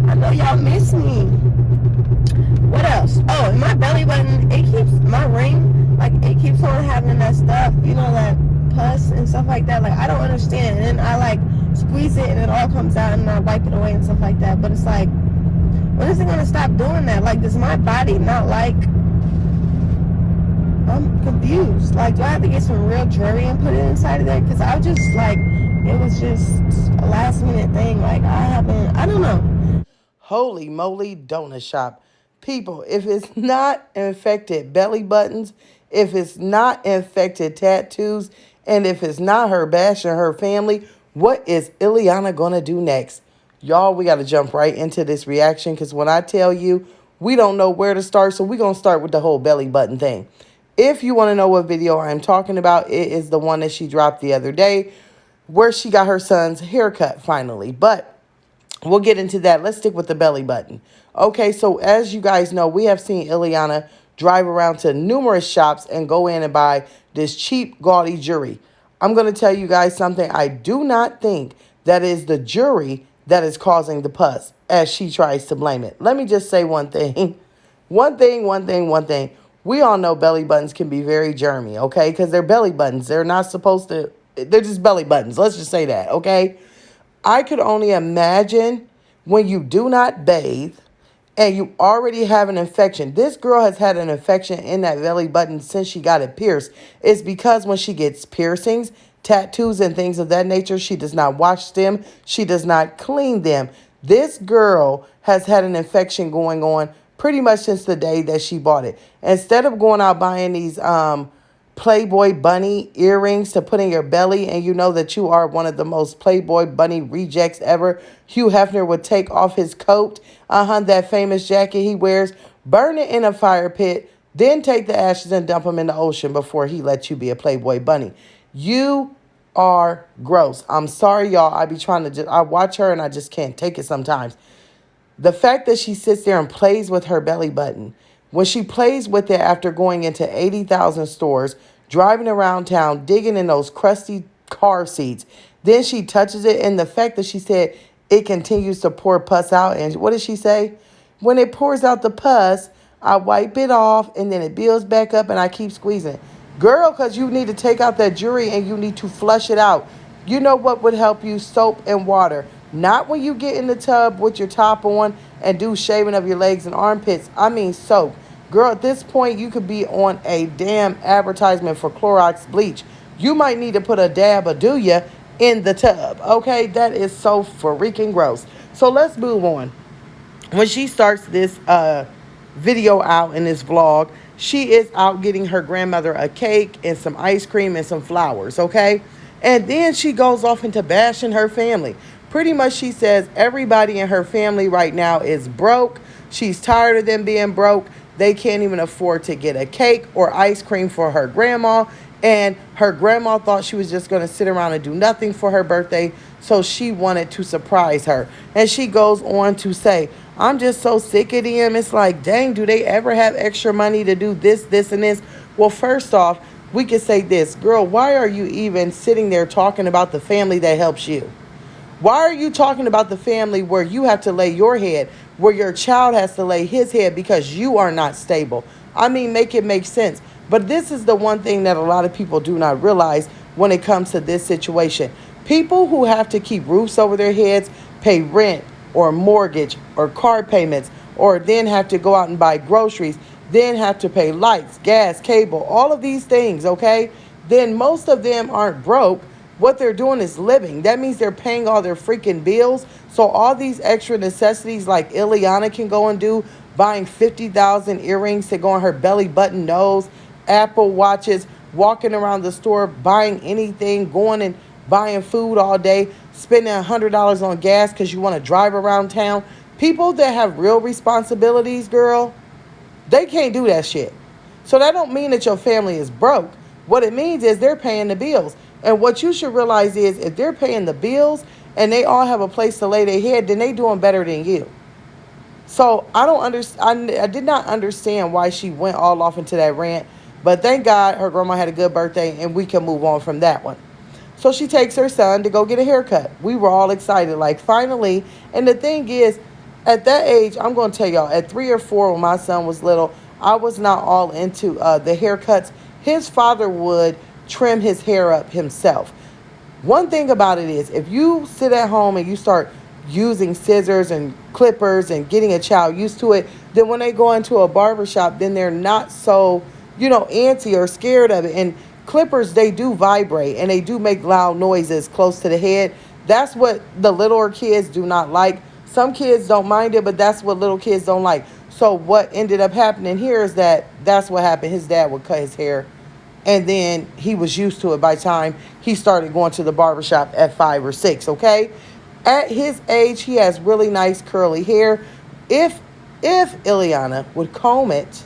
I know y'all miss me. What else? Oh, and my belly button, it keeps, my ring, like, it keeps on having that stuff, you know, that pus and stuff like that. Like, I don't understand. And then I, like, squeeze it and it all comes out and I wipe it away and stuff like that. But it's like, when is it going to stop doing that? Like, does my body not like, I'm confused. Like, do I have to get some real jewelry and put it inside of there? Because I just, like, it was just a last minute thing. Like, I don't know. Holy moly, donut shop. People, if it's not infected belly buttons, if it's not infected tattoos, and if it's not her bashing her family, what is Ileana going to do next? Y'all, we got to jump right into this reaction because when I tell you, we don't know where to start, so we're going to start with the whole belly button thing. If you want to know what video I'm talking about, it is the one that she dropped the other day where she got her son's haircut finally. But we'll get into that. Let's stick with the belly button. Okay, so as you guys know, we have seen Ileana drive around to numerous shops and go in and buy this cheap, gaudy jewelry. I'm going to tell you guys something. I do not think that is the jewelry that is causing the pus, as she tries to blame it. Let me just say one thing. One thing. We all know belly buttons can be very germy, okay? Because they're belly buttons. They're not supposed to, they're just belly buttons. Let's just say that, okay? I could only imagine when you do not bathe and you already have an infection. This girl has had an infection in that belly button since she got it pierced. It's because when she gets piercings, tattoos, and things of that nature, she does not wash them. She does not clean them. This girl has had an infection going on pretty much since the day that she bought it. Instead of going out buying these Playboy bunny earrings to put in your belly, and you know that you are one of the most Playboy bunny rejects ever, Hugh Hefner would take off his coat, that famous jacket he wears, burn it in a fire pit, then take the ashes and dump them in the ocean before he lets you be a Playboy bunny. You are gross. I'm sorry, y'all. I be trying to I watch her and I just can't take it sometimes. The fact that she sits there and plays with her belly button, when she plays with it after going into 80,000 stores, driving around town, digging in those crusty car seats, then she touches it, and the fact that she said it continues to pour pus out, and what did she say? When it pours out the pus, I wipe it off, and then it builds back up, and I keep squeezing. Girl, because you need to take out that jewelry, and you need to flush it out. You know what would help you? Soap and water. Not when you get in the tub with your top on and do shaving of your legs and armpits. I mean soap. Girl, at this point, you could be on a damn advertisement for Clorox bleach. You might need to put a dab or do ya in the tub. Okay, that is so freaking gross. So let's move on. When she starts this video out in this vlog, she is out getting her grandmother a cake and some ice cream and some flowers, okay? And then she goes off into bashing her family. Pretty much she says everybody in her family right now is broke. She's tired of them being broke. They can't even afford to get a cake or ice cream for her grandma. And her grandma thought she was just going to sit around and do nothing for her birthday. So she wanted to surprise her. And she goes on to say, I'm just so sick of them. It's like, dang, do they ever have extra money to do this, this, and this? Well, first off, we could say this. Girl, why are you even sitting there talking about the family that helps you? Why are you talking about the family where you have to lay your head, where your child has to lay his head because you are not stable? I mean, make it make sense. But this is the one thing that a lot of people do not realize when it comes to this situation. People who have to keep roofs over their heads, pay rent or mortgage or car payments, or then have to go out and buy groceries, then have to pay lights, gas, cable, all of these things, okay? Then most of them aren't broke. What they're doing is living. That means they're paying all their freaking bills. So all these extra necessities like Ileana can go and do, buying 50,000 earrings to go on her belly button nose, Apple watches, walking around the store, buying anything, going and buying food all day, spending $100 on gas because you want to drive around town. People that have real responsibilities, girl, they can't do that shit. So that don't mean that your family is broke. What it means is they're paying the bills. And what you should realize is if they're paying the bills and they all have a place to lay their head, then they doing better than you. So I don't understand. I did not understand why she went all off into that rant. But thank God her grandma had a good birthday and we can move on from that one. So she takes her son to go get a haircut. We were all excited, like finally. And the thing is, at that age, I'm going to tell y'all, at 3 or 4 when my son was little, I was not all into the haircuts. His father would trim his hair up himself. One thing about it is, if you sit at home and you start using scissors and clippers and getting a child used to it, then when they go into a barber shop, then they're not so, antsy or scared of it. And clippers, they do vibrate and they do make loud noises close to the head. That's what the littler kids do not like. Some kids don't mind it, but that's what little kids don't like. So what ended up happening here is that's what happened. His dad would cut his hair, and then he was used to it by the time he started going to the barbershop at 5 or 6, okay? At his age, he has really nice curly hair. If Ileana would comb it,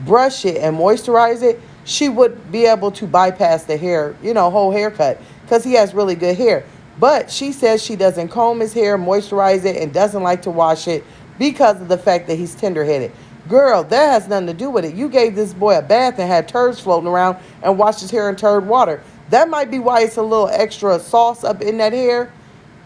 brush it, and moisturize it, she would be able to bypass the hair, whole haircut, because he has really good hair. But she says she doesn't comb his hair, moisturize it, and doesn't like to wash it because of the fact that he's tender-headed. Girl, that has nothing to do with it. You gave this boy a bath and had turds floating around and washed his hair in turd water. That might be why it's a little extra sauce up in that hair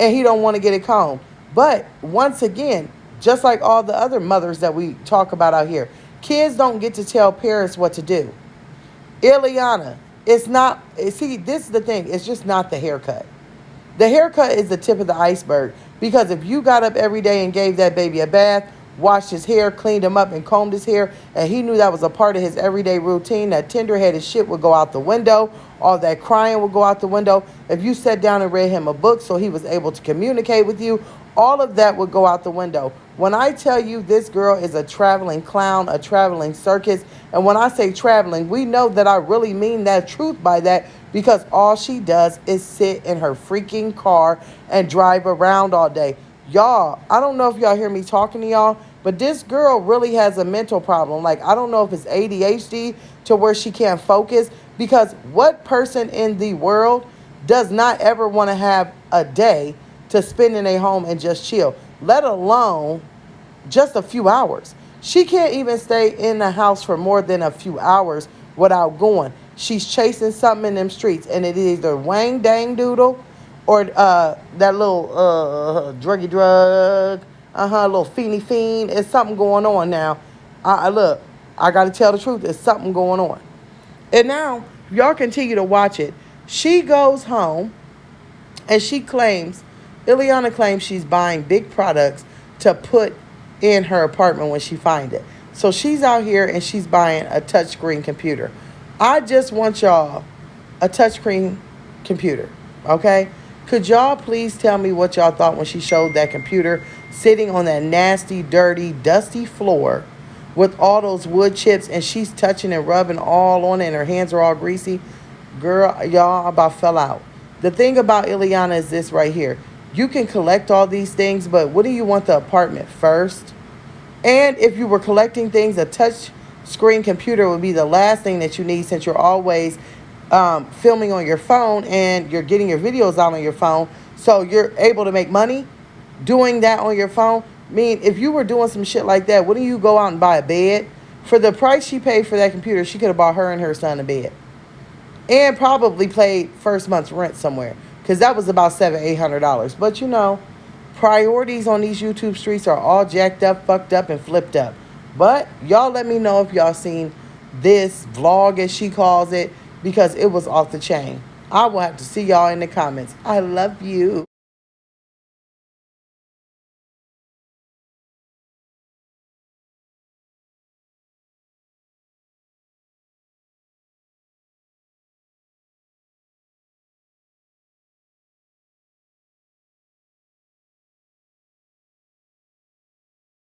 and he don't want to get it combed. But once again, just like all the other mothers that we talk about out here, kids don't get to tell parents what to do. Ileana, it's not, see, this is the thing. It's just not the haircut. The haircut is the tip of the iceberg, because if you got up every day and gave that baby a bath, washed his hair, cleaned him up, and combed his hair, and he knew that was a part of his everyday routine, that tender-headed shit would go out the window. All that crying would go out the window. If you sat down and read him a book so he was able to communicate with you, all of that would go out the window. When I tell you this girl is a traveling clown, a traveling circus, and when I say traveling, we know that I really mean that truth by that, because all she does is sit in her freaking car and drive around all day. Y'all, I don't know if y'all hear me talking to y'all, but this girl really has a mental problem. Like, I don't know if it's ADHD to where she can't focus, because what person in the world does not ever want to have a day to spend in a home and just chill, let alone just a few hours? She can't even stay in the house for more than a few hours without going. She's chasing something in them streets, and it is either Wang Dang Doodle or that little druggy drug, little fiend. It's something going on now. Look, I got to tell the truth. There's something going on. And now, y'all continue to watch it. She goes home, and Ileana claims she's buying big products to put in her apartment when she finds it. So she's out here, and she's buying a touchscreen computer. I just want y'all a touchscreen computer, okay? Could y'all please tell me what y'all thought when she showed that computer sitting on that nasty, dirty, dusty floor with all those wood chips, and she's touching and rubbing all on it, and her hands are all greasy? Girl, y'all about fell out. The thing about Ileana is this right here. You can collect all these things, but what do you want the apartment first? And if you were collecting things, a touch screen computer would be the last thing that you need, since you're always filming on your phone and you're getting your videos out on your phone, so you're able to make money doing that on your phone. I mean, if you were doing some shit like that, wouldn't you go out and buy a bed? For the price she paid for that computer, she could have bought her and her son a bed, and probably paid first month's rent somewhere, because that was about $700-800. But priorities on these YouTube streets are all jacked up, fucked up, and flipped up. But y'all let me know if y'all seen this vlog, as she calls it, because it was off the chain. I will have to see y'all in the comments. I love you.